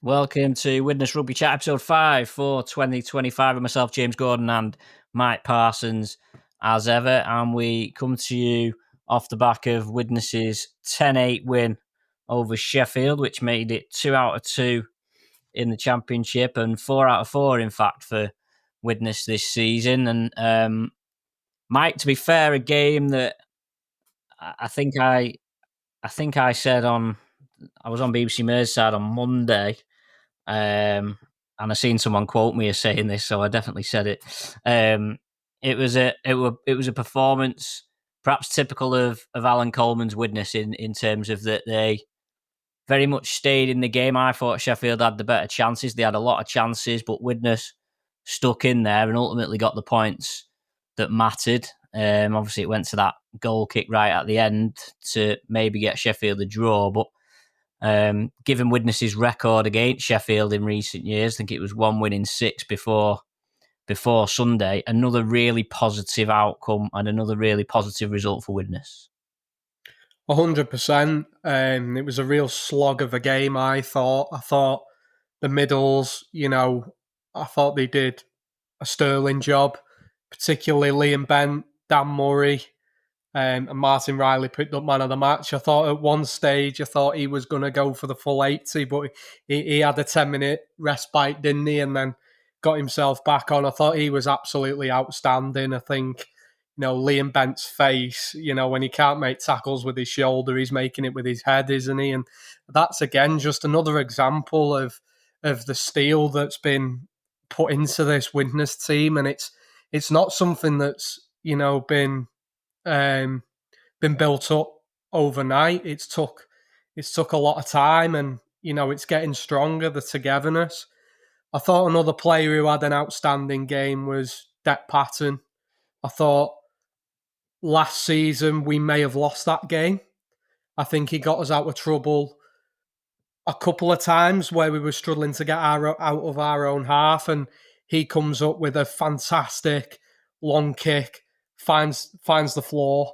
Welcome to Widnes Rugby Chat, episode 5 for 2025 with myself, James Gordon and Mike Parsons, as ever. And we come to you off the back of Widnes's 10-8 win over Sheffield, which made it 2 out of 2 in the championship and 4 out of 4, in fact, for Widnes this season. And Mike, to be fair, a game that I think I said I was on BBC Merseyside on Monday. And I seen someone quote me as saying this, so I definitely said it. It was a performance perhaps typical of Alan Coleman's Widnes in terms of that they very much stayed in the game. I thought Sheffield had the better chances. They had a lot of chances, but Widnes stuck in there and ultimately got the points that mattered. Obviously, it went to that goal kick right at the end to maybe get Sheffield a draw, but given Widnes's record against Sheffield in recent years, I think it was 1 win in 6 before Sunday. Another really positive outcome and another really positive result for Widnes. 100%. It was a real slog of a game, I thought. I thought the middles, I thought they did a sterling job, particularly Liam Bent, Dan Murray, and Martin Riley picked up man of the match. I thought at one stage, he was going to go for the full 80, but he had a 10-minute respite, didn't he? And then got himself back on. I thought he was absolutely outstanding. I think, Liam Bent's face, when he can't make tackles with his shoulder, he's making it with his head, isn't he? And that's, again, just another example of the steel that's been put into this Widnes team. And it's not something that's, been built up overnight. It's took a lot of time, and it's getting stronger, the togetherness. I thought another player who had an outstanding game was Deck Patton. I thought last season we may have lost that game. I think he got us out of trouble a couple of times where we were struggling to get out of our own half, and he comes up with a fantastic long kick, finds the floor,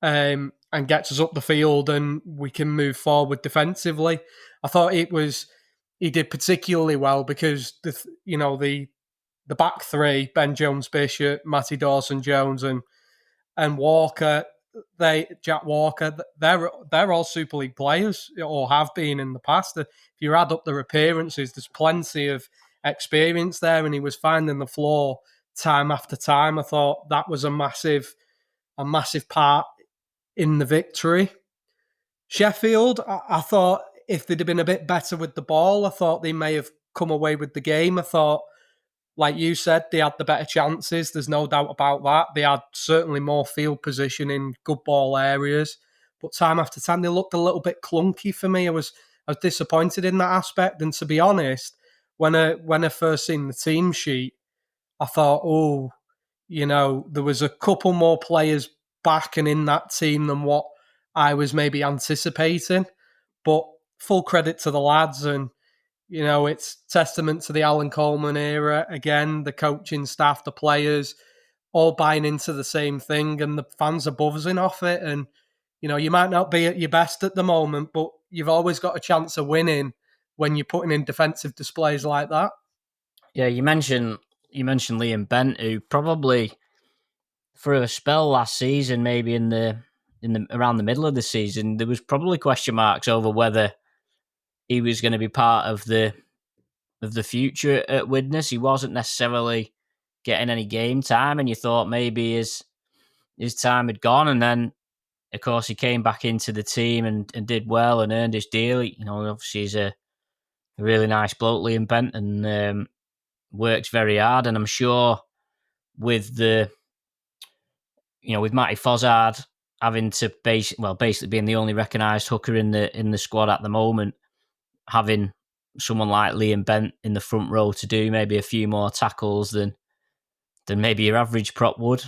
and gets us up the field, and we can move forward defensively. I thought he did particularly well because the back three, Ben Jones Bishop, Matty Dawson Jones, and Walker, Jack Walker, they're all Super League players, or have been in the past. If you add up their appearances, there's plenty of experience there, and he was finding the floor time after time. I thought that was a massive part in the victory. Sheffield, I thought if they'd have been a bit better with the ball, I thought they may have come away with the game. I thought, like you said, they had the better chances. There's no doubt about that. They had certainly more field position in good ball areas. But time after time, they looked a little bit clunky for me. I was disappointed in that aspect. And to be honest, when I first seen the team sheet, I thought, there was a couple more players back and in that team than what I was maybe anticipating. But full credit to the lads, and it's testament to the Alan Coleman era. Again, the coaching staff, the players, all buying into the same thing, and the fans are buzzing off it. And, you might not be at your best at the moment, but you've always got a chance of winning when you're putting in defensive displays like that. Yeah, you mentioned Liam Bent, who probably for a spell last season, maybe in the around the middle of the season, there was probably question marks over whether he was going to be part of the future at Widnes. He wasn't necessarily getting any game time, and you thought maybe his time had gone. And then, of course, he came back into the team and did well and earned his deal. Obviously, he's a really nice bloke, Liam Bent, and works very hard. And I'm sure with with Matty Fozzard having to basically being the only recognised hooker in the squad at the moment, having someone like Liam Bent in the front row to do maybe a few more tackles than maybe your average prop would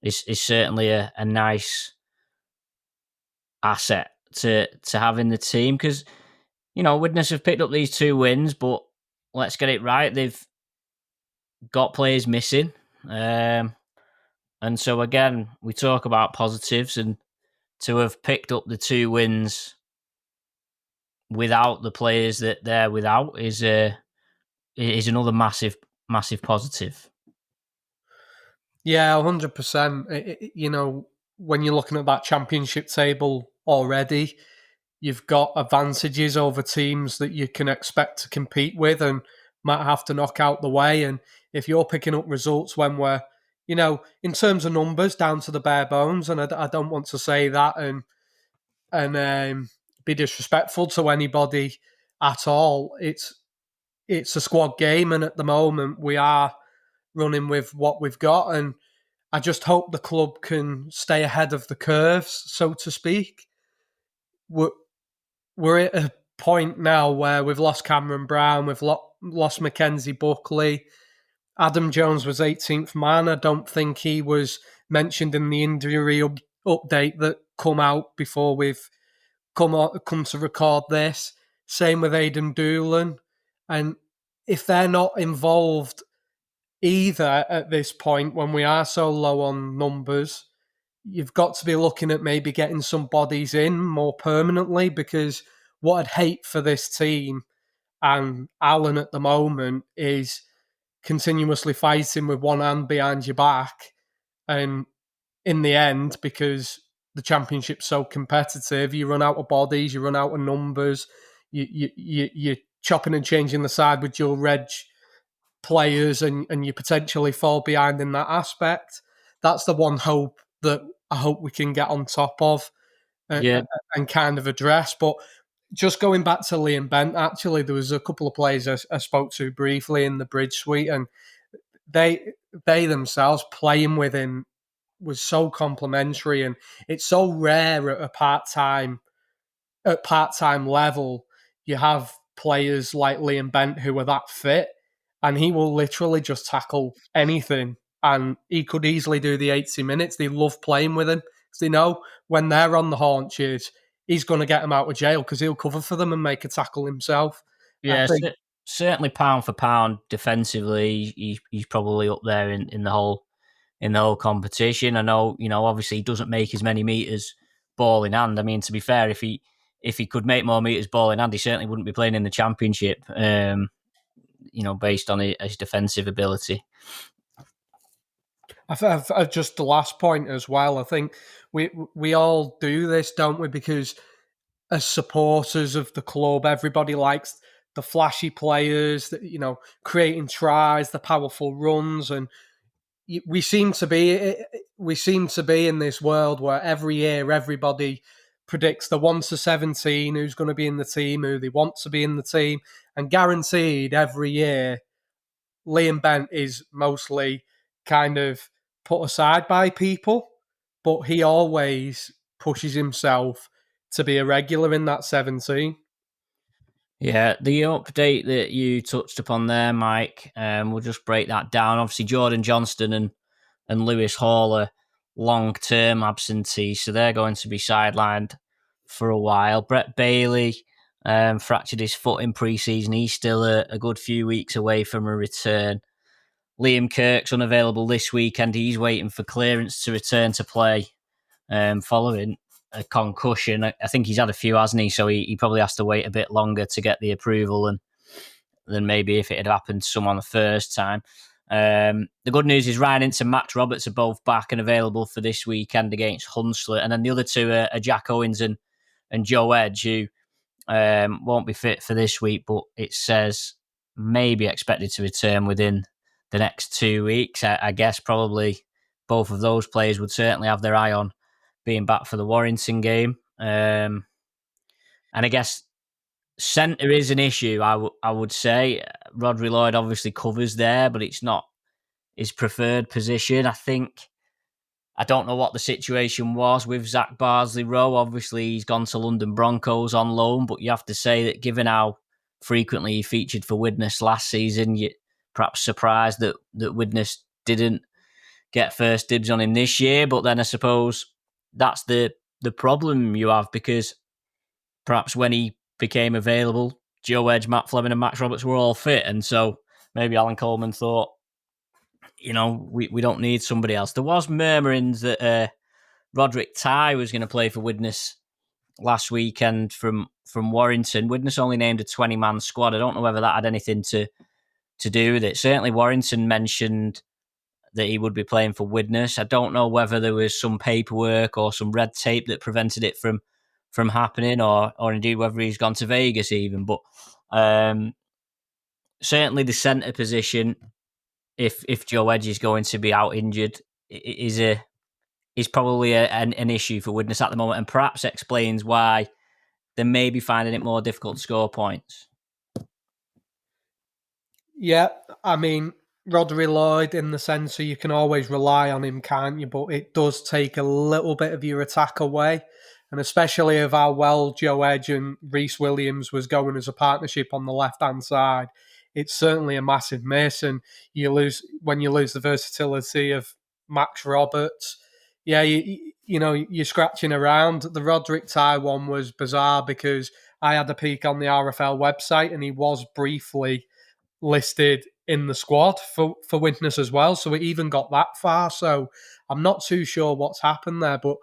is certainly a nice asset to have in the team, because Widnes have picked up these 2 wins, but let's get it right, they've got players missing, and so again we talk about positives, and to have picked up the 2 wins without the players that they're without is another massive positive. Yeah, 100%. When you're looking at that championship table already, you've got advantages over teams that you can expect to compete with and might have to knock out the way. And if you're picking up results when we're, in terms of numbers, down to the bare bones, and I don't want to say that and be disrespectful to anybody at all. It's a squad game, and at the moment we are running with what we've got, and I just hope the club can stay ahead of the curves, so to speak. We're at a point now where we've lost Cameron Brown, we've lost Mackenzie Buckley. Adam Jones was 18th man. I don't think he was mentioned in the injury update that come out before we've come to record this. Same with Aidan Doolan. And if they're not involved either at this point, when we are so low on numbers, you've got to be looking at maybe getting some bodies in more permanently, because what I'd hate for this team and Alan at the moment is continuously fighting with one hand behind your back. And in the end, because the championship's so competitive, you run out of bodies, you run out of numbers, you're chopping and changing the side with dual reg players, and you potentially fall behind in that aspect. That's the one hope that I hope we can get on top of and kind of address. But just going back to Liam Bent, actually, there was a couple of players I spoke to briefly in the bridge suite, and they themselves playing with him was so complimentary, and it's so rare at part-time level you have players like Liam Bent who are that fit, and he will literally just tackle anything, and he could easily do the 80 minutes. They love playing with him because they know when they're on the haunches, he's going to get them out of jail because he'll cover for them and make a tackle himself. Yeah, certainly pound for pound defensively, he's probably up there in the whole competition. I know, obviously he doesn't make as many meters ball in hand. I mean, to be fair, if he could make more meters ball in hand, he certainly wouldn't be playing in the championship. Based on his defensive ability. I've just the last point as well. I think we all do this, don't we? Because as supporters of the club, everybody likes the flashy players, that creating tries, the powerful runs, and we seem to be in this world where every year everybody predicts the 1 to 17 who's going to be in the team, who they want to be in the team, and guaranteed every year Liam Bent is mostly kind of put aside by people, but he always pushes himself to be a regular in that 17. Yeah, the update that you touched upon there, Mike, we'll just break that down. Obviously, Jordan Johnston and Lewis Hall are long-term absentees, so they're going to be sidelined for a while. Brett Bailey fractured his foot in pre-season. He's still a good few weeks away from a return. Liam Kirk's unavailable this weekend. He's waiting for clearance to return to play following a concussion. I think he's had a few, hasn't he? So he probably has to wait a bit longer to get the approval than maybe if it had happened to someone the first time. The good news is Ryan Ince and Max Roberts are both back and available for this weekend against Hunslet. And then the other two are Jack Owens and Joe Edge, who won't be fit for this week, but it says maybe expected to return within the next 2 weeks. I guess probably both of those players would certainly have their eye on being back for the Warrington game. And I guess centre is an issue, I would say. Rodri Lloyd obviously covers there, but it's not his preferred position. I don't know what the situation was with Zach Bardsley-Rowe. Obviously, he's gone to London Broncos on loan, but you have to say that given how frequently he featured for Widnes last season, you're perhaps surprised that Widnes didn't get first dibs on him this year. But then I suppose that's the problem you have, because perhaps when he became available, Joe Edge, Matt Fleming and Max Roberts were all fit. And so maybe Alan Coleman thought, we don't need somebody else. There was murmurings that Roderick Ty was going to play for Widnes last weekend from Warrington. Widnes only named a 20-man squad. I don't know whether that had anything to do with it. Certainly, Warrington mentioned that he would be playing for Widnes. I don't know whether there was some paperwork or some red tape that prevented it from happening, or indeed whether he's gone to Vegas even. But certainly the centre position, if Joe Edge is going to be out injured, is probably an issue for Widnes at the moment, and perhaps explains why they may be finding it more difficult to score points. Yeah, I mean, Rodri Lloyd, in the sense that you can always rely on him, can't you? But it does take a little bit of your attack away. And especially of how well Joe Edge and Reece Williams was going as a partnership on the left-hand side, it's certainly a massive miss. And when you lose the versatility of Max Roberts. Yeah, you're scratching around. The Roderick Ty one was bizarre because I had a peek on the RFL website and he was briefly listed in the squad for Widnes as well. So it even got that far. So I'm not too sure what's happened there. But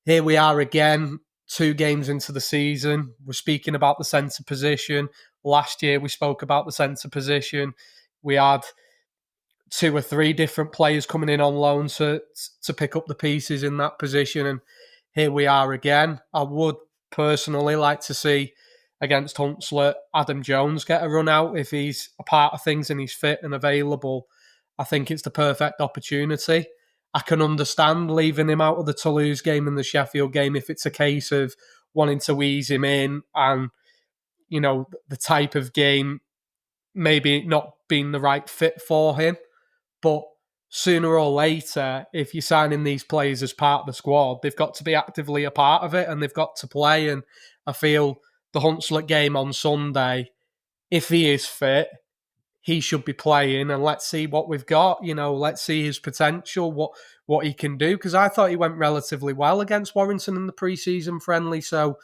here we are again, 2 games into the season. We're speaking about the centre position. Last year we spoke about the centre position. We had 2 or 3 different players coming in on loan to pick up the pieces in that position. And here we are again. I would personally like to see against Hunslet Adam Jones get a run out if he's a part of things and he's fit and available. I think it's the perfect opportunity. I can understand leaving him out of the Toulouse game and the Sheffield game if it's a case of wanting to ease him in and, the type of game maybe not being the right fit for him. But sooner or later, if you're signing these players as part of the squad, they've got to be actively a part of it and they've got to play. And I feel the Hunslet game on Sunday, if he is fit, he should be playing, and let's see what we've got. Let's see his potential, what he can do. Because I thought he went relatively well against Warrington in the pre-season friendly. So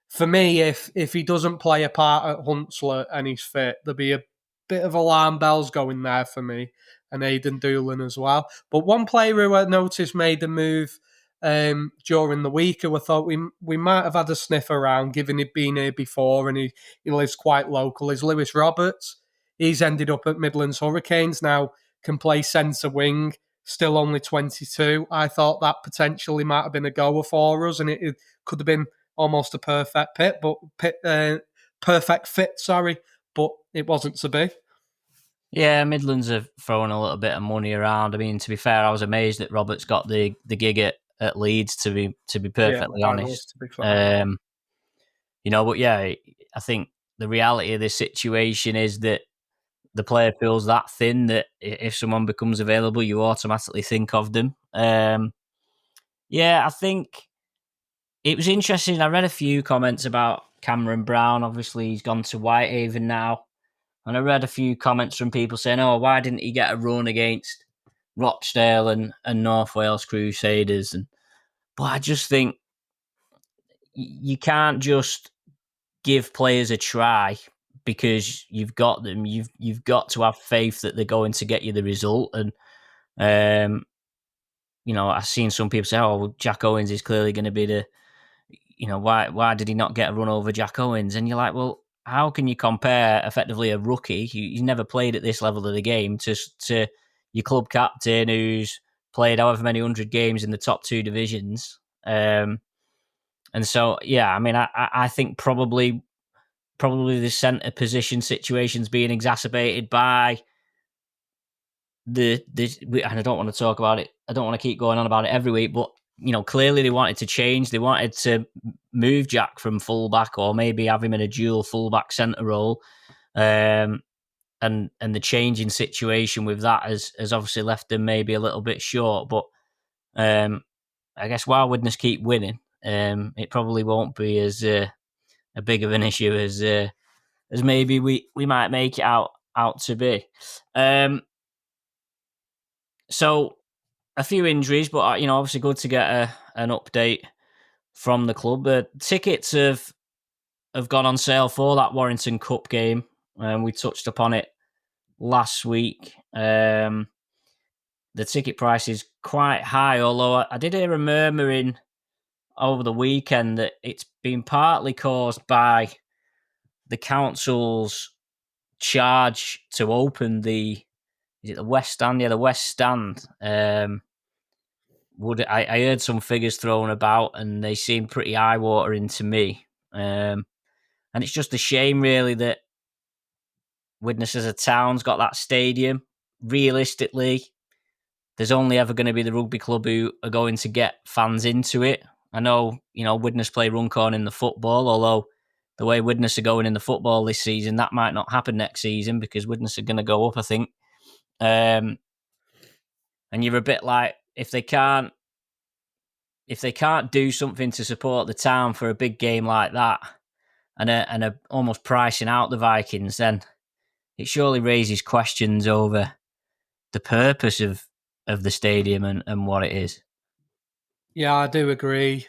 for me, if he doesn't play a part at Hunslet and he's fit, there'll be a bit of alarm bells going there for me, and Aidan Doolan as well. But one player who I noticed made a move during the week who I thought we might have had a sniff around, given he'd been here before and he lives quite local, is Lewis Roberts. He's ended up at Midlands Hurricanes now, can play centre wing, still only 22. I thought that potentially might have been a goer for us, and it could have been almost a perfect perfect fit, but it wasn't to be. Yeah, Midlands have thrown a little bit of money around. I mean, to be fair, I was amazed that Roberts got the gig at Leeds. To be perfectly honest, to be fair. But yeah, I think the reality of this situation is that the player feels that thin that if someone becomes available, you automatically think of them. Yeah, I think it was interesting. I read a few comments about Cameron Brown. Obviously, he's gone to Whitehaven now. And I read a few comments from people saying, oh, why didn't he get a run against Rochdale and North Wales Crusaders? But I just think you can't just give players a try because you've got them. You've got to have faith that they're going to get you the result. And I've seen some people say, "Oh, well, Jack Owens is clearly going to be the, why did he not get a run over Jack Owens?" And you're like, well, how can you compare effectively a rookie who's never played at this level of the game to your club captain who's played however many 100 games in the top 2 divisions? And so, yeah, I mean, I think probably the centre position situation's being exacerbated by and I don't want to talk about it. I don't want to keep going on about it every week, but clearly they wanted to change. They wanted to move Jack from fullback, or maybe have him in a dual fullback centre role. And the changing situation with that has obviously left them maybe a little bit short. But I guess while Widnes keep winning, it probably won't be as a big of an issue as maybe we might make it out to be. So a few injuries, but obviously good to get an update from the club. Tickets have gone on sale for that Warrington Cup game, and we touched upon it last week. The ticket price is quite high, although I did hear a murmuring over the weekend that it's been partly caused by the council's charge to open the West Stand? Yeah, the West Stand. I heard some figures thrown about, and they seem pretty eye-watering to me. And it's just a shame, really, that Widnes as a town's got that stadium. Realistically, there's only ever going to be the rugby club who are going to get fans into it. I know, Widnes play Runcorn in the football, although the way Widnes are going in the football this season, that might not happen next season because Widnes are going to go up, I think. And you're a bit like, if they can't do something to support the town for a big game like that, and are almost pricing out the Vikings, then it surely raises questions over the purpose of the stadium and what it is. Yeah, I do agree.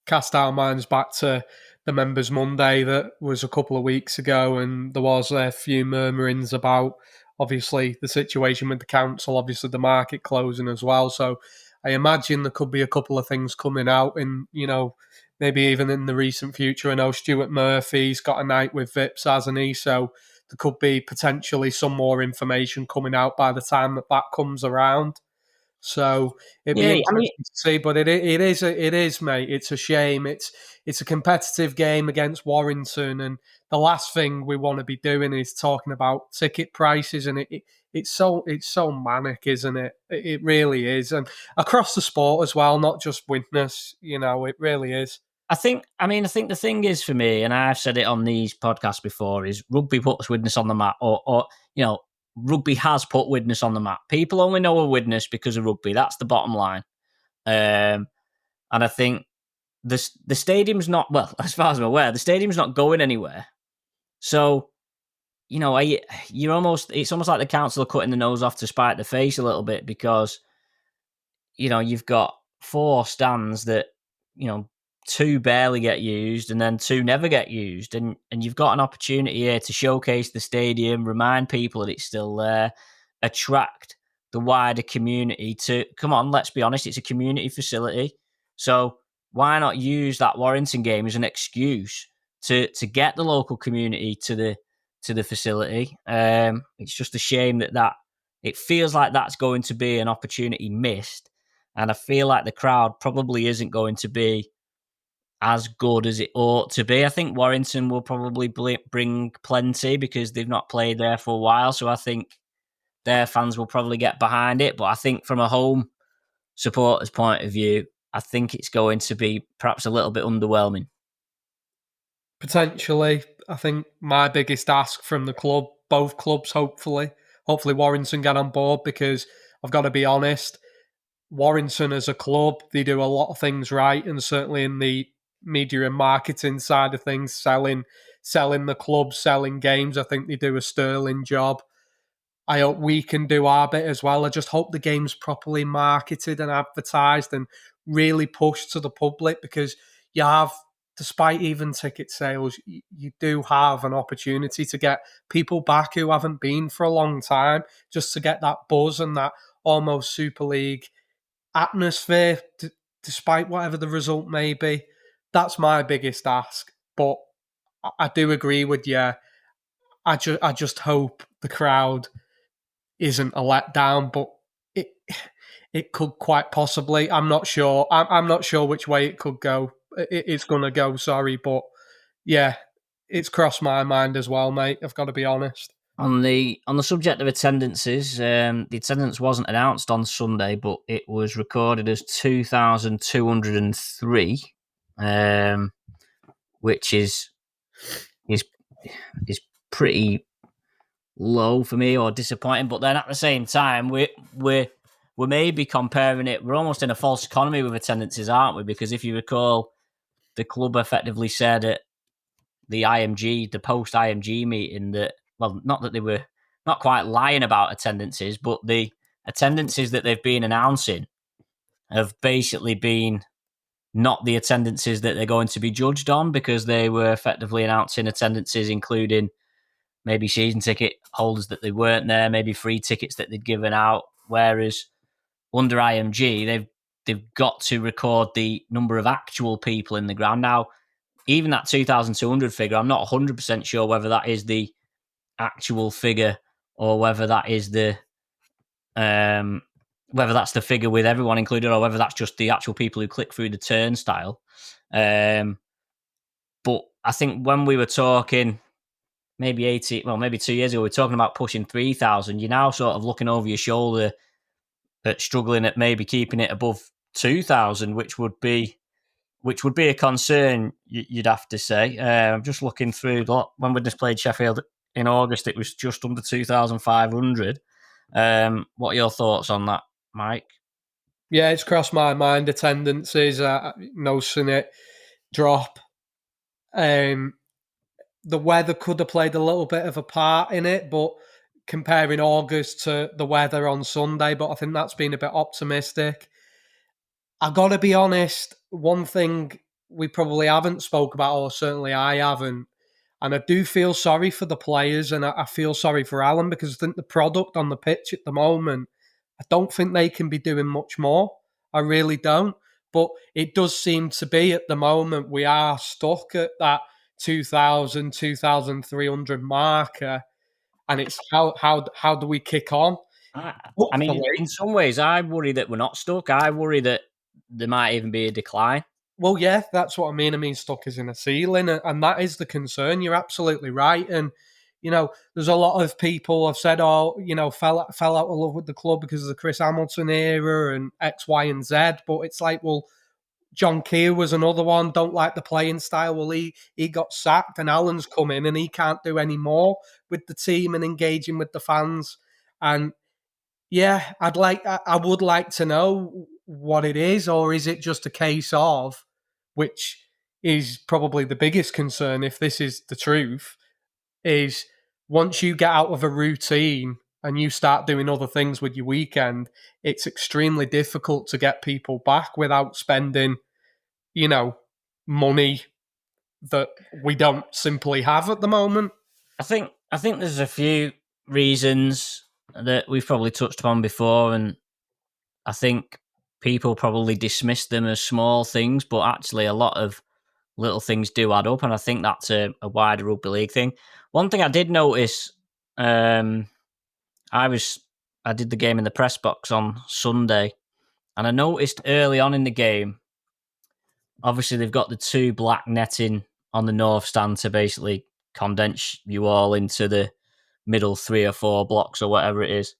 Cast our minds back to the Members Monday that was a couple of weeks ago, and there was a few murmurings about, obviously, the situation with the council, obviously the market closing as well. So I imagine there could be a couple of things coming out in, maybe even in the recent future. I know Stuart Murphy's got a night with Vips, hasn't he? So there could be potentially some more information coming out by the time that comes around. So it'd be interesting to see, but it is, mate. It's a shame. It's a competitive game against Warrington, and the last thing we want to be doing is talking about ticket prices, and it's so manic, isn't it? It really is, and across the sport as well, not just Widnes. It really is. I think the thing is for me, and I've said it on these podcasts before, is rugby puts Widnes on the map, or rugby has put Widnes on the map. People only know a Widnes because of rugby. That's the bottom line. And I think the stadium's not, well, as far as I'm aware, the stadium's not going anywhere. So, it's almost like the council are cutting the nose off to spite the face a little bit, because, you've got 4 stands that, 2 barely get used and then 2 never get used. And you've got an opportunity here to showcase the stadium, remind people that it's still there, attract the wider community to, come on, let's be honest, it's a community facility. So why not use that Warrington game as an excuse to get the local community to the facility? It's just a shame that it feels like that's going to be an opportunity missed. And I feel like the crowd probably isn't going to be as good as it ought to be. I think Warrington will probably bring plenty because they've not played there for a while. So I think their fans will probably get behind it. But I think from a home supporter's point of view, I think it's going to be perhaps a little bit underwhelming. Potentially. I think my biggest ask from the club, both clubs, hopefully Warrington get on board, because I've got to be honest, Warrington as a club, they do a lot of things right, and certainly in the media and marketing side of things, selling the club, selling games, I think they do a sterling job. I hope we can do our bit as well. I just hope the game's properly marketed and advertised and really pushed to the public, because you have, despite even ticket sales, you do have an opportunity to get people back who haven't been for a long time, just to get that buzz and that almost Super League atmosphere, despite whatever the result may be. That's my biggest ask. But I do agree with you. I just hope the crowd isn't a letdown, but it could quite possibly. I'm not sure. I'm not sure which way it could go. It's going to go, sorry. But yeah, it's crossed my mind as well, mate. I've got to be honest. On the subject of attendances, the attendance wasn't announced on Sunday, but it was recorded as 2,203, which is pretty low for me, or disappointing. But then at the same time, we're maybe comparing it. We're almost in a false economy with attendances, aren't we? Because if you recall, the club effectively said at the post IMG meeting that, well, not that they were not quite lying about attendances, but the attendances that they've been announcing have basically been not the attendances that they're going to be judged on, because they were effectively announcing attendances including maybe season ticket holders that they weren't there, maybe free tickets that they'd given out. Whereas under IMG, they've got to record the number of actual people in the ground. Now, even that 2,200 figure, I'm not 100% sure whether that is the actual figure or whether that is the whether that's the figure with everyone included or whether that's just the actual people who click through the turnstile. But I think when we were talking maybe 2 years ago, we were talking about pushing 3,000. You're now sort of looking over your shoulder at struggling at maybe keeping it above 2,000, which would be a concern, you'd have to say. I'm just looking through when Widnes played Sheffield in August, it was just under 2,500. What are your thoughts on that, Mike? Yeah, it's crossed my mind. Attendances, noticing it drop. The weather could have played a little bit of a part in it, but comparing August to the weather on Sunday, but I think that's been a bit optimistic. I got to be honest, one thing we probably haven't spoke about, or certainly I haven't, and I do feel sorry for the players, and I feel sorry for Alan, because I think the product on the pitch at the moment, I don't think they can be doing much more. I really don't. But it does seem to be at the moment we are stuck at that 2,000, 2,300 marker, and it's how do we kick on? I mean, in some ways, I worry that we're not stuck. I worry that there might even be a decline. Well, yeah, that's what I mean. I mean, stuck is in a ceiling, and that is the concern. You're absolutely right. And, there's a lot of people have said, fell out of love with the club because of the Chris Hamilton era and X, Y, and Z. But it's like, well, John Keir was another one, don't like the playing style. Well, he got sacked, and Alan's come in and he can't do any more with the team and engaging with the fans. And yeah, I would like to know what it is, or is it just a case of, which is probably the biggest concern if this is the truth, is once you get out of a routine and you start doing other things with your weekend, it's extremely difficult to get people back without spending, money that we don't simply have at the moment. I think there's a few reasons that we've probably touched upon before, and I think people probably dismiss them as small things, but actually a lot of little things do add up, and I think that's a wider rugby league thing. One thing I did notice, I did the game in the press box on Sunday, and I noticed early on in the game, obviously they've got the two black netting on the north stand to basically condense you all into the middle 3 or 4 blocks or whatever it is.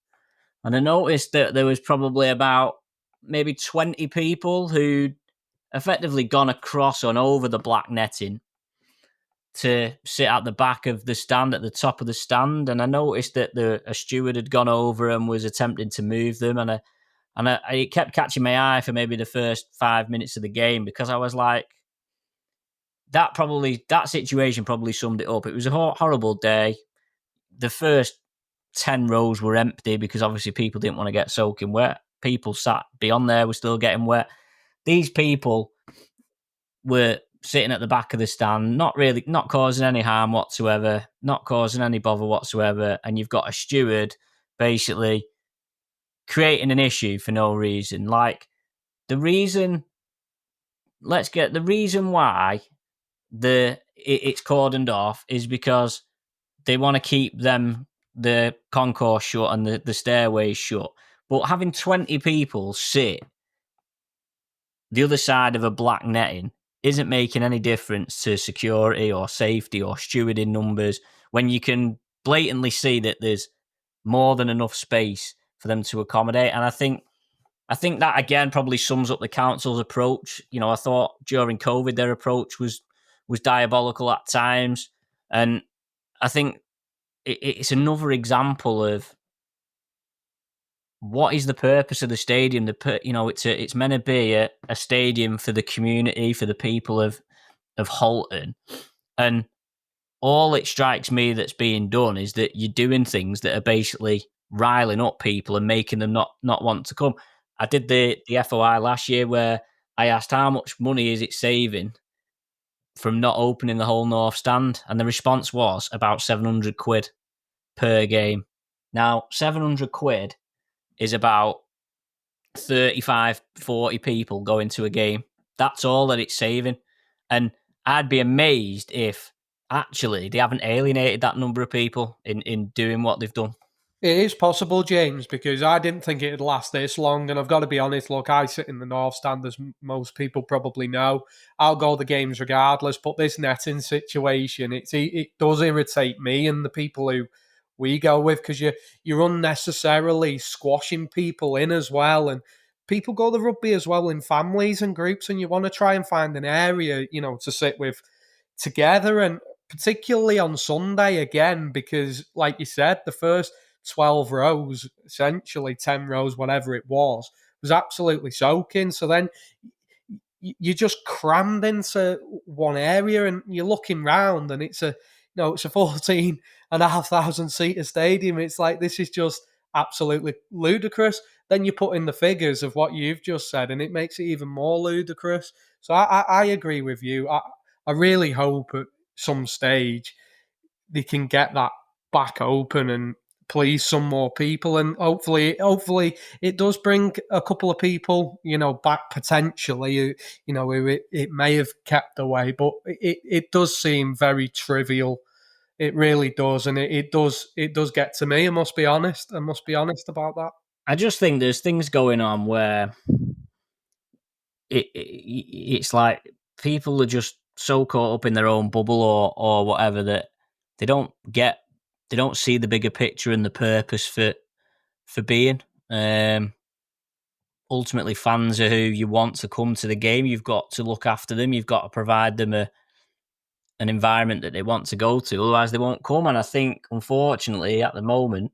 And I noticed that there was probably about maybe 20 people who'd effectively gone across and over the black netting to sit at the back of the stand, at the top of the stand. And I noticed that a steward had gone over and was attempting to move them. And it kept catching my eye for maybe the first 5 minutes of the game, because I was like, that situation probably summed it up. It was a horrible day. The first 10 rows were empty because obviously people didn't want to get soaking wet. People sat beyond there were still getting wet. These people were sitting at the back of the stand, not causing any harm whatsoever, not causing any bother whatsoever. And you've got a steward basically creating an issue for no reason. Like, the reason why it's cordoned off is because they want to keep the concourse shut and the stairways shut. But having 20 people sit the other side of a black netting isn't making any difference to security or safety or stewarding numbers, when you can blatantly see that there's more than enough space for them to accommodate. And I think that, again, probably sums up the council's approach. I thought during COVID their approach was diabolical at times. And I think it's another example of what is the purpose of the stadium. It's meant to be a stadium for the community, for the people of Halton. And all it strikes me that's being done is that you're doing things that are basically riling up people and making them not want to come. I did the FOI last year where I asked how much money is it saving from not opening the whole north stand, and the response was about 700 quid per game. Now, 700 quid is about 35, 40 people going to a game. That's all that it's saving. And I'd be amazed if actually they haven't alienated that number of people in doing what they've done. It is possible, James, because I didn't think it'd last this long. And I've got to be honest, look, I sit in the North Stand, as most people probably know. I'll go the games regardless. But this netting situation, it does irritate me and the people who we go with, because you're unnecessarily squashing people in as well. And people go to rugby as well in families and groups, and you want to try and find an area, to sit with together. And particularly on Sunday again, because like you said, the first 12 rows, essentially 10 rows, whatever it was absolutely soaking. So then you're just crammed into one area and you're looking round and it's a 14,500 seater stadium. It's like, this is just absolutely ludicrous. Then you put in the figures of what you've just said and it makes it even more ludicrous. So I agree with you. I really hope at some stage they can get that back open and please some more people, and hopefully it does bring a couple of people back potentially who it may have kept away, but it does seem very trivial. It really does, and it does get to me. I must be honest about that. I just think there's things going on where it's like people are just so caught up in their own bubble or whatever that they don't see the bigger picture and the purpose for being. Ultimately, fans are who you want to come to the game. You've got to look after them. You've got to provide them an environment that they want to go to. Otherwise, they won't come. And I think, unfortunately, at the moment,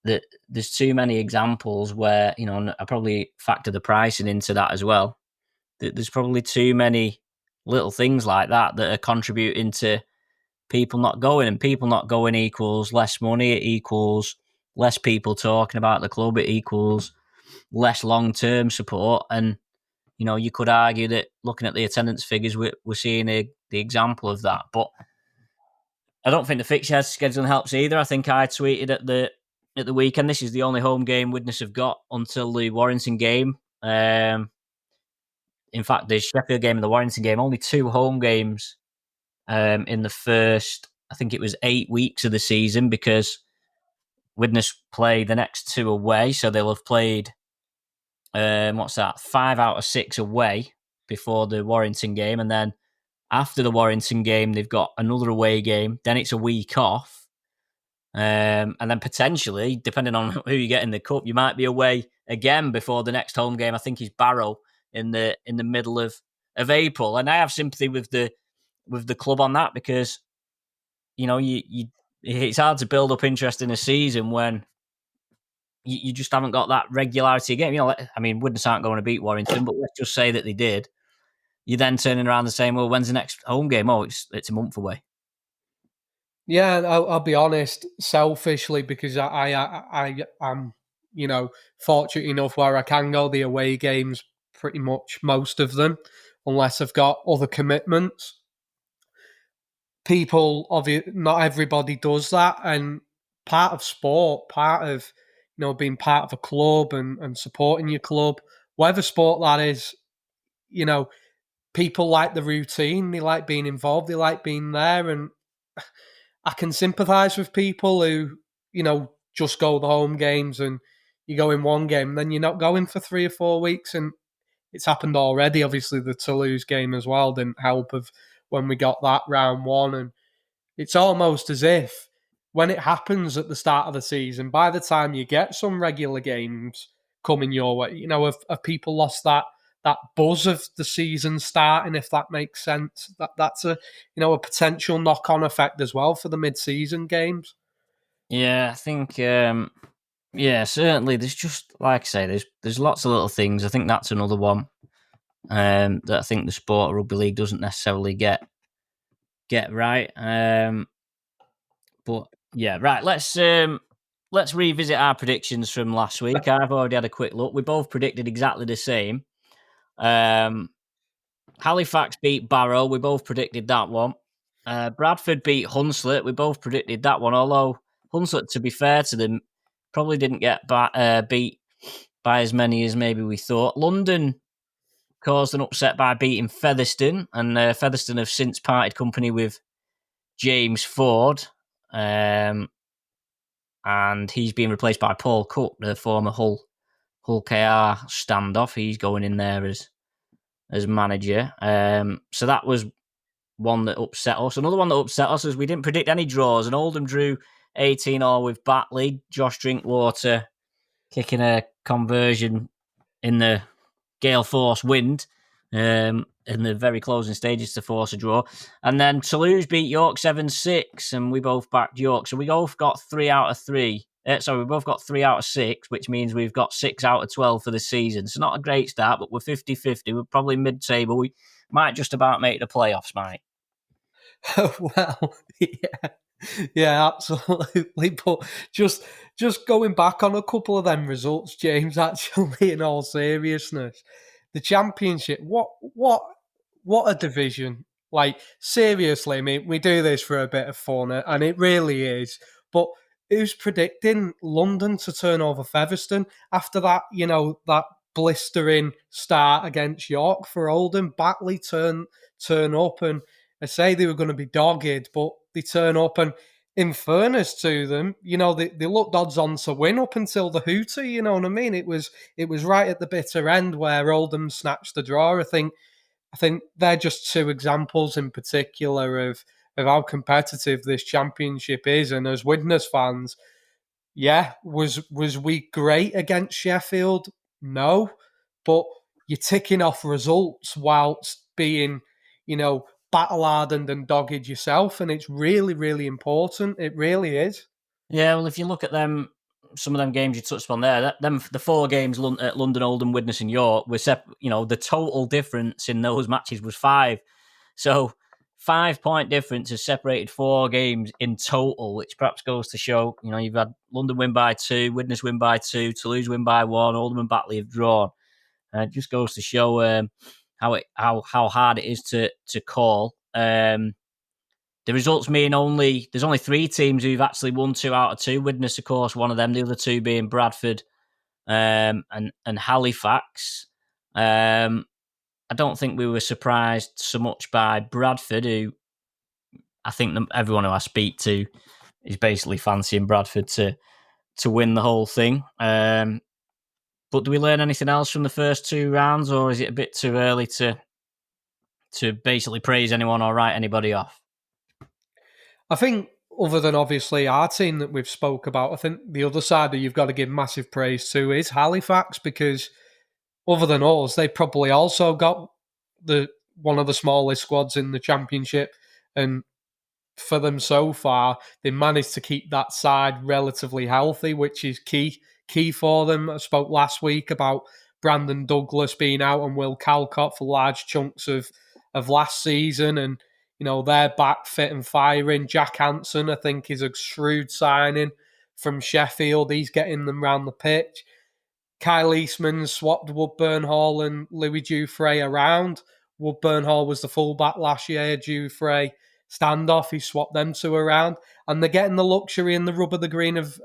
that there's too many examples where, and I probably factor the pricing into that as well. There's probably too many little things like that are contributing to people not going, and people not going equals less money. It equals less people talking about the club. It equals less long-term support. And, you could argue that looking at the attendance figures, we're seeing the example of that. But I don't think the fixture scheduling helps either. I think I tweeted at the weekend, this is the only home game Widnes have got until the Warrington game. In fact, the Sheffield game and the Warrington game, only 2 home games in the first, I think it was 8 weeks of the season, because Widnes play the next 2 away. So they'll have played, 5 out of 6 away before the Warrington game. And then after the Warrington game, they've got another away game. Then it's a week off. And then potentially, depending on who you get in the cup, you might be away again before the next home game. I think is Barrow in the middle of April. And I have sympathy with the club on that, because it's hard to build up interest in a season when you just haven't got that regularity again. Widnes aren't going to beat Warrington, but let's just say that they did. You're then turning around and saying, well, when's the next home game? Oh, it's a month away. Yeah, I'll be honest, selfishly, because I'm fortunate enough where I can go the away games, pretty much most of them, unless I've got other commitments. Not everybody does that, and part of sport, part of being part of a club and supporting your club, whatever sport that is, people like the routine, they like being involved, they like being there, and I can sympathise with people who, just go the home games and you go in one game and then you're not going for 3 or 4 weeks. And it's happened already. Obviously, the Toulouse game as well didn't help of when we got that round 1. And it's almost as if when it happens at the start of the season, by the time you get some regular games coming your way, have people lost that buzz of the season starting, if that makes sense. That's a potential knock-on effect as well for the mid-season games. Yeah, I think certainly there's just, like I say, there's lots of little things. I think that's another one that I think the sport of rugby league doesn't necessarily get right. But yeah, right, let's revisit our predictions from last week. I've already had a quick look. We both predicted exactly the same. Halifax beat Barrow. We both predicted that one. Bradford beat Hunslet. We both predicted that one. Although Hunslet, to be fair to them, probably didn't get beat by as many as maybe we thought. London caused an upset by beating Featherstone, and Featherstone have since parted company with James Ford, and he's been replaced by Paul Cook, the former Hull KR standoff. He's going in there as manager. So that was one that upset us. Another one that upset us is we didn't predict any draws, and Oldham drew 18-all with Batley. Josh Drinkwater kicking a conversion in the gale force wind in the very closing stages to force a draw. And then Toulouse beat York 7-6, and we both backed York. So we both got 3 out of 3. We both got 3 out of 6, which means we've got 6 out of 12 for the season. So not a great start, but we're 50-50. We're probably mid-table. We might just about make the playoffs, Mike. Well, yeah, absolutely. But just going back on a couple of them results, James, actually, in all seriousness, the Championship, what a division. Like, seriously, I mean, we do this for a bit of fun, and it really is. But who's predicting London to turn over Featherstone after that, that blistering start against York for Oldham? Batley turn up, and I say they were going to be dogged, but they turn up, and in fairness to them, they looked odds on to win up until the hooter, you know what I mean? It was right at the bitter end where Oldham snatched the draw. I think they're just two examples in particular of how competitive this championship is. And as Widnes fans, yeah, was we great against Sheffield? No, but you're ticking off results whilst being, battle-hardened and dogged yourself, and it's really, really important. It really is. Yeah, well, if you look at them, some of them games you touched on there, the 4 games at London, Oldham, Widnes, and York were the total difference in those matches was 5. So 5-point difference has separated 4 games in total, which perhaps goes to show, you've had London win by 2, Widnes win by 2, Toulouse win by 1, Oldham and Batley have drawn. It just goes to show how hard it is to call. The results mean there's only 3 teams who've actually won 2 out of 2. Widnes, of course, one of them. The other 2 being Bradford and Halifax. I don't think we were surprised so much by Bradford, who I think everyone who I speak to is basically fancying Bradford to win the whole thing. But do we learn anything else from the first 2 rounds, or is it a bit too early to basically praise anyone or write anybody off? I think other than obviously our team that we've spoke about, I think the other side that you've got to give massive praise to is Halifax, because other than us, they probably also got one of the smallest squads in the championship, and for them so far, they managed to keep that side relatively healthy, which is key for them. I spoke last week about Brandon Douglas being out and Will Calcott for large chunks of last season, and they're back fit and firing. Jack Hansen, I think, is a shrewd signing from Sheffield. He's getting them round the pitch. Kyle Eastman swapped Woodburn Hall and Louis Dufresne around. Woodburn Hall was the fullback last year. Dufresne standoff. He swapped them 2 around. And they're getting the luxury and the rub of the green of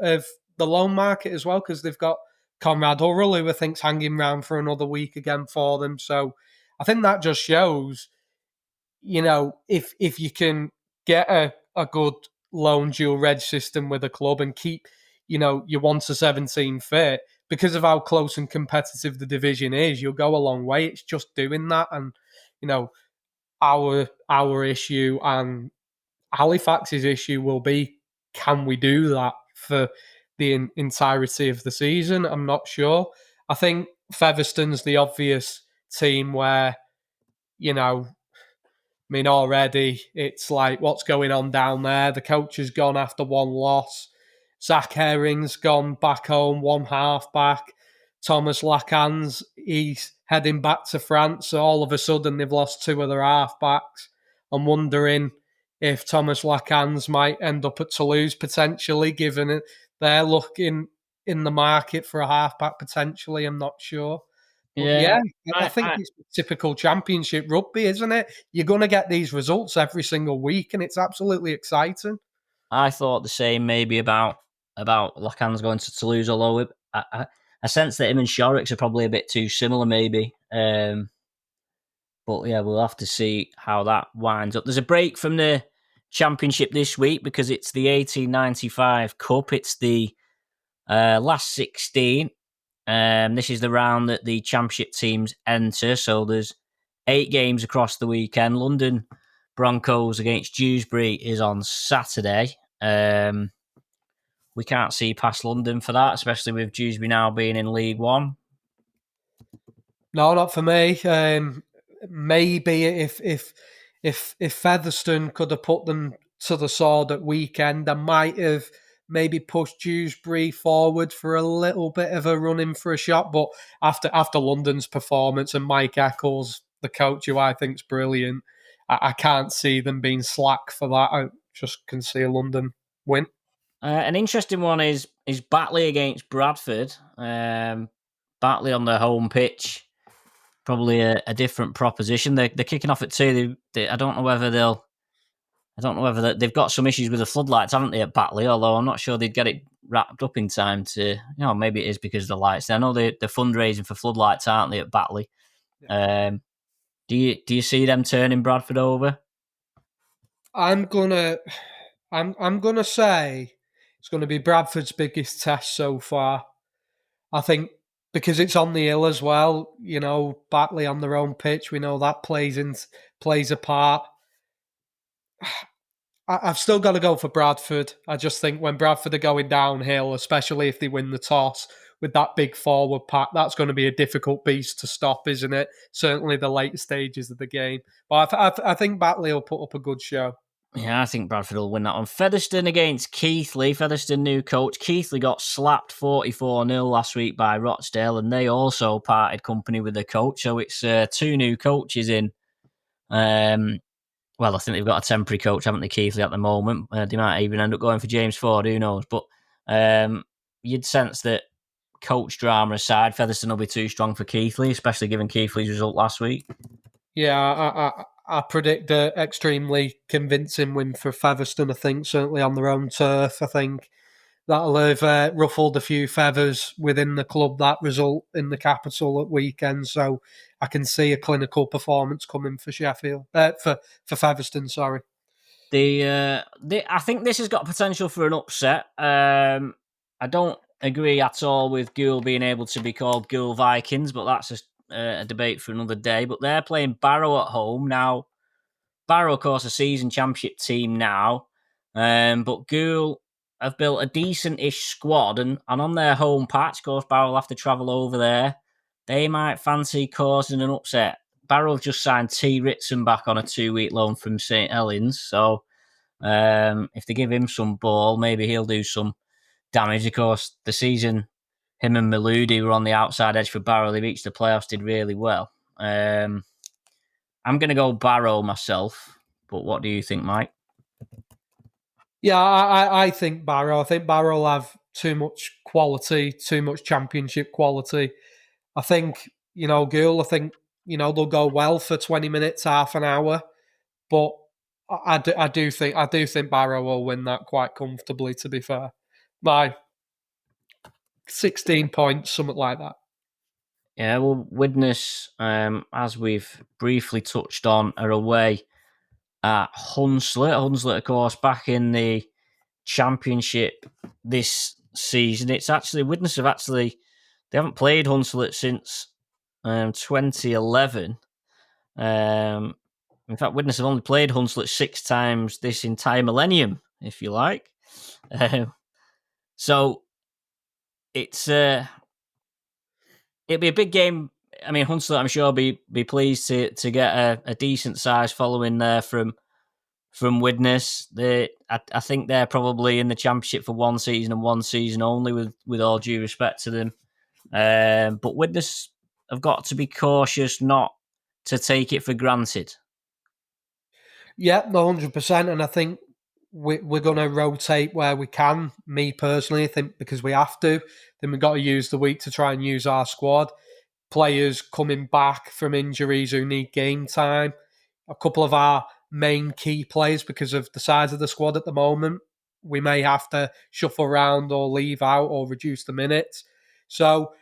the loan market as well, because they've got Conrad Hurrell, who I think's hanging around for another week again for them. So I think that just shows, if you can get a good loan dual reg system with a club and keep, your 1-17 fit, because of how close and competitive the division is, you'll go a long way. It's just doing that. And, our issue and Halifax's issue will be, can we do that for the entirety of the season? I'm not sure. I think Featherstone's the obvious team where, already it's like, what's going on down there? The coach has gone after 1 loss. Zach Herring's gone back home, 1 half back. Thomas Lacans, he's heading back to France. So all of a sudden, they've lost 2 of their half backs. I'm wondering if Thomas Lacans might end up at Toulouse potentially, given it they're looking in the market for a half back potentially. I'm not sure. But I think it's typical championship rugby, isn't it? You're going to get these results every single week, and it's absolutely exciting. I thought the same maybe about Lacans going to Toulouse, although I I sense that him and Shorrocks are probably a bit too similar, maybe. But yeah, we'll have to see how that winds up. There's a break from the Championship this week because it's the 1895 Cup. It's the last 16. This is the round that the Championship teams enter. So there's 8 games across the weekend. London Broncos against Dewsbury is on Saturday. We can't see past London for that, especially with Dewsbury now being in League One. No, not for me. Maybe if Featherstone could have put them to the sword at weekend, I might have maybe pushed Dewsbury forward for a little bit of a run in for a shot. But after London's performance and Mike Eccles, the coach, who I think's brilliant, I can't see them being slack for that. I just can see London win. An interesting one is Batley against Bradford. Batley on their home pitch, probably a different proposition. They're kicking off at 2. I don't know whether they've got some issues with the floodlights, haven't they, at Batley? Although I'm not sure they'd get it wrapped up in time to. Maybe it is because of the lights. I know they're fundraising for floodlights, aren't they, at Batley? Yeah. Do you see them turning Bradford over? I'm gonna say it's going to be Bradford's biggest test so far. I think because it's on the hill as well. Batley on their own pitch. We know that plays a part. I've still got to go for Bradford. I just think when Bradford are going downhill, especially if they win the toss with that big forward pack, that's going to be a difficult beast to stop, isn't it? Certainly the late stages of the game. But I think Batley will put up a good show. Yeah, I think Bradford will win that one. Featherstone against Keighley. Featherstone new coach. Keighley got slapped 44-0 last week by Rochdale, and they also parted company with the coach. So it's 2 new coaches in. Well, I think they've got a temporary coach, haven't they, Keighley, at the moment? They might even end up going for James Ford, who knows? But you'd sense that coach drama aside, Featherstone will be too strong for Keighley, especially given Keighley's result last week. Yeah, I predict an extremely convincing win for Featherstone, I think, certainly on their own turf. I think that'll have ruffled a few feathers within the club, that result in the capital at weekend. So I can see a clinical performance coming for Sheffield, for Featherstone, sorry. I think this has got potential for an upset. I don't agree at all with Goole being able to be called Goole Vikings, but that's a debate for another day. But they're playing Barrow at home now. Barrow, of course, a season championship team now, but Goole have built a decent-ish squad, and on their home patch, of course, Barrow will have to travel over there. They might fancy causing an upset. Barrow have just signed T. Ritson back on a 2-week loan from St. Helens, so if they give him some ball, maybe he'll do some damage. Of course, the season him and Maludi were on the outside edge for Barrow. They reached the playoffs, did really well. I'm going to go Barrow myself, but what do you think, Mike? Yeah, I think Barrow. I think Barrow will have too much quality, too much championship quality. I think, Goole, I think, they'll go well for 20 minutes, half an hour. But I do think Barrow will win that quite comfortably, to be fair. By 16 points, something like that. Yeah, well, Widnes, as we've briefly touched on, are away at Hunslet. Hunslet, of course, back in the Championship this season. It's actually, Widnes they haven't played Hunslet since 2011. In fact, Widnes have only played Hunslet 6 times this entire millennium, if you like. So it's it'll be a big game. I mean, Hunslet, I'm sure, be pleased to get a decent size following there from Widnes. I think they're probably in the Championship for one season and one season only, with all due respect to them. But Widnes have got to be cautious not to take it for granted. Yeah, 100%. And I think we're going to rotate where we can. Me personally, I think because we have to. Then we've got to use the week to try and use our squad. Players coming back from injuries who need game time. A couple of our main key players, because of the size of the squad at the moment, we may have to shuffle around or leave out or reduce the minutes. So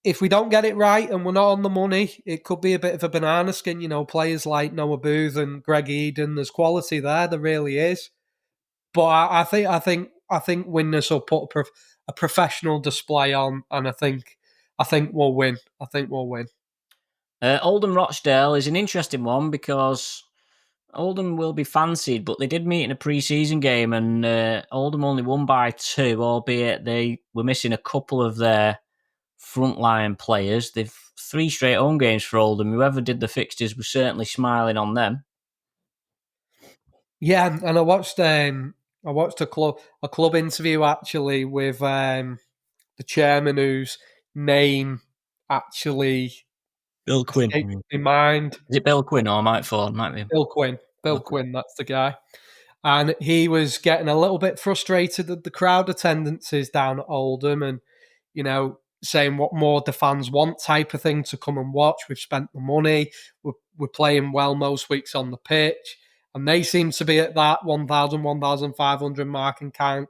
if we don't get it right and we're not on the money, it could be a bit of a banana skin. Players like Noah Booth and Greg Eden, there's quality there. There really is. But I think Widnes will put a professional display on, and I think we'll win. I think we'll win. Oldham Rochdale is an interesting one because Oldham will be fancied, but they did meet in a pre-season game, and Oldham only won by 2, albeit they were missing a couple of their frontline players. They've 3 straight home games for Oldham. Whoever did the fixtures was certainly smiling on them. Yeah, and I watched a club interview actually with the chairman whose name actually Bill Quinn. escaped my mind. Is it Bill Quinn or Mike Ford? Might be. Bill Quinn. Bill Quinn, that's the guy. And he was getting a little bit frustrated at the crowd attendances down at Oldham and, saying what more the fans want type of thing to come and watch. We've spent the money. We're playing well most weeks on the pitch. And they seem to be at that 1,000, 1,500 mark and can't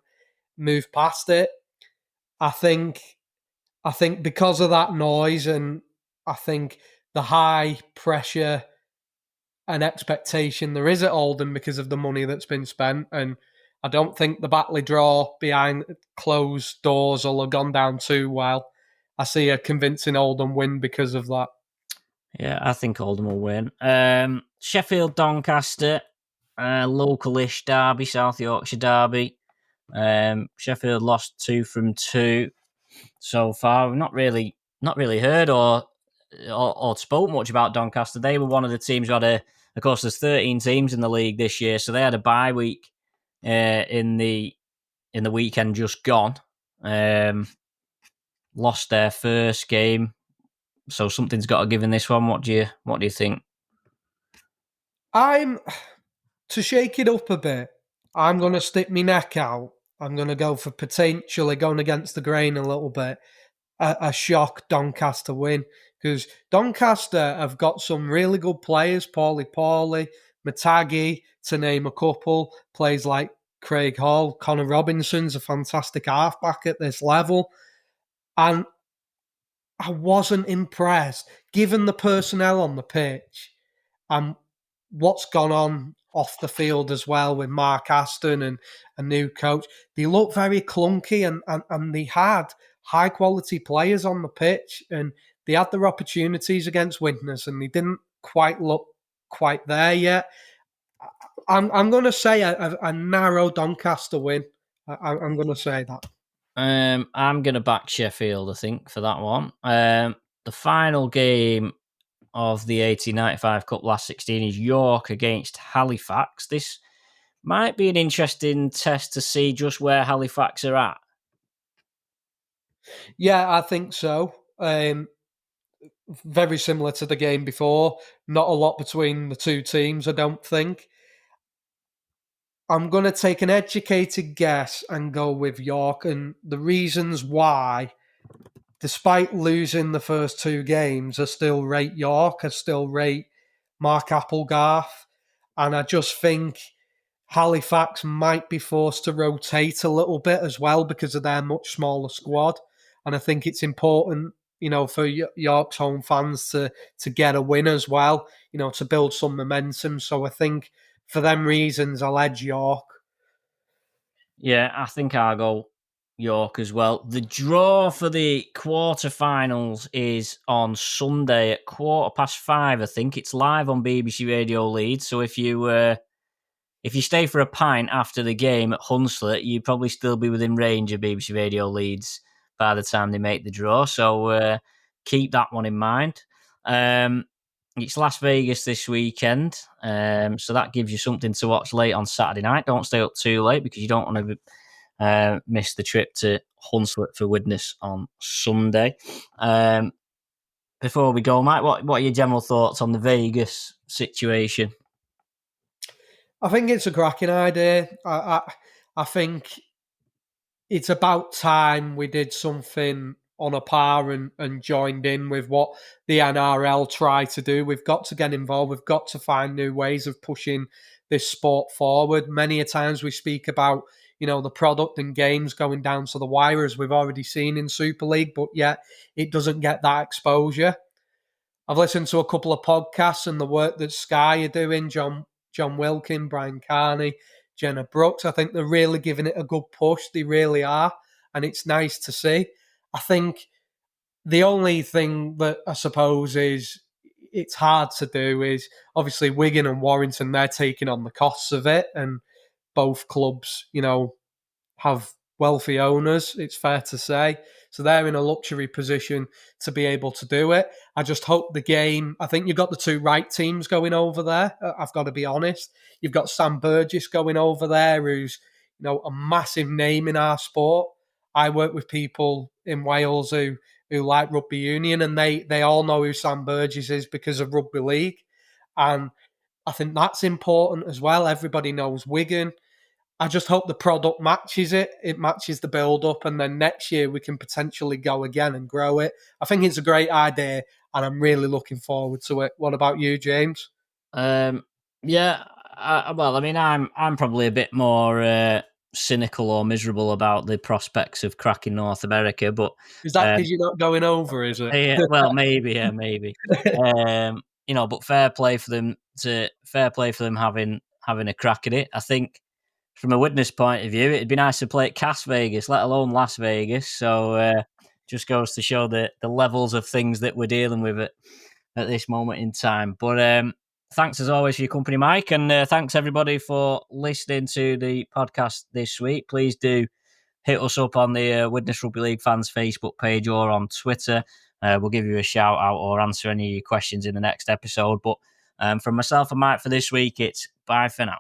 move past it. I think because of that noise and I think the high pressure and expectation there is at Oldham because of the money that's been spent, and I don't think the Batley draw behind closed doors will have gone down too well. I see a convincing Oldham win because of that. Yeah, I think Oldham will win. Sheffield Doncaster, local-ish derby, South Yorkshire derby. Sheffield lost 2 from 2 so far. We've not really heard or spoke much about Doncaster. They were one of the teams who had of course, there's 13 teams in the league this year, so they had a bye week in the weekend just gone. Lost their first game, so something's got to give in this one. What do you think? To shake it up a bit, I'm going to stick my neck out. I'm going to go for potentially going against the grain a little bit. A shock Doncaster win, because Doncaster have got some really good players, Paulie, Matagi, to name a couple. Players like Craig Hall, Connor Robinson's a fantastic halfback at this level. And I wasn't impressed, given the personnel on the pitch and what's gone on off the field as well with Mark Aston and a new coach. They look very clunky and they had high quality players on the pitch and they had their opportunities against Widnes and they didn't quite look quite there yet. I'm going to say a narrow Doncaster win. I'm going to say that. I'm going to back Sheffield, I think, for that one. The final game of the 1895 Cup last 16 is York against Halifax. This might be an interesting test to see just where Halifax are at. Yeah, I think so. Very similar to the game before. Not a lot between the two teams, I don't think. I'm going to take an educated guess and go with York. And the reasons why, despite losing the first 2 games, I still rate York. I still rate Mark Applegarth. And I just think Halifax might be forced to rotate a little bit as well because of their much smaller squad. And I think it's important, for York's home fans to get a win as well, to build some momentum. So I think for them reasons, I'll edge York. Yeah, I think I'll go York as well. The draw for the quarterfinals is on Sunday at 5:15. I think it's live on BBC Radio Leeds. So if you stay for a pint after the game at Hunslet, you'd probably still be within range of BBC Radio Leeds by the time they make the draw. So keep that one in mind. It's Las Vegas this weekend, so that gives you something to watch late on Saturday night. Don't stay up too late because you don't want to miss the trip to Hunslet for Widnes on Sunday. Before we go, Mike, what are your general thoughts on the Vegas situation? I think it's a cracking idea. I think it's about time we did something on a par and joined in with what the NRL try to do. We've got to get involved. We've got to find new ways of pushing this sport forward. Many a times we speak about, the product and games going down to the wire, as we've already seen in Super League, but yet it doesn't get that exposure. I've listened to a couple of podcasts and the work that Sky are doing, John Wilkin, Brian Carney, Jenna Brooks. I think they're really giving it a good push. They really are. And it's nice to see. I think the only thing that I suppose is it's hard to do is obviously Wigan and Warrington, they're taking on the costs of it. And both clubs, have wealthy owners, it's fair to say. So they're in a luxury position to be able to do it. I just hope the game, I think you've got the two right teams going over there. I've got to be honest. You've got Sam Burgess going over there, who's, a massive name in our sport. I work with people in Wales who like rugby union, and they all know who Sam Burgess is because of rugby league. And I think that's important as well. Everybody knows Wigan. I just hope the product matches it. It matches the build-up, and then next year we can potentially go again and grow it. I think it's a great idea, and I'm really looking forward to it. What about you, James? Yeah. I'm probably a bit more cynical or miserable about the prospects of cracking North America, but is that because you're not going over? Is it? Yeah, well, maybe, maybe. But fair play for them having a crack at it. I think from a Widnes point of view, it'd be nice to play at Cas Vegas, let alone Las Vegas. So just goes to show the levels of things that we're dealing with at this moment in time. But thanks as always for your company, Mike, and thanks everybody for listening to the podcast this week. Please do hit us up on the Widnes Rugby League fans Facebook page or on Twitter. We'll give you a shout out or answer any of your questions in the next episode. But from myself and Mike for this week, it's bye for now.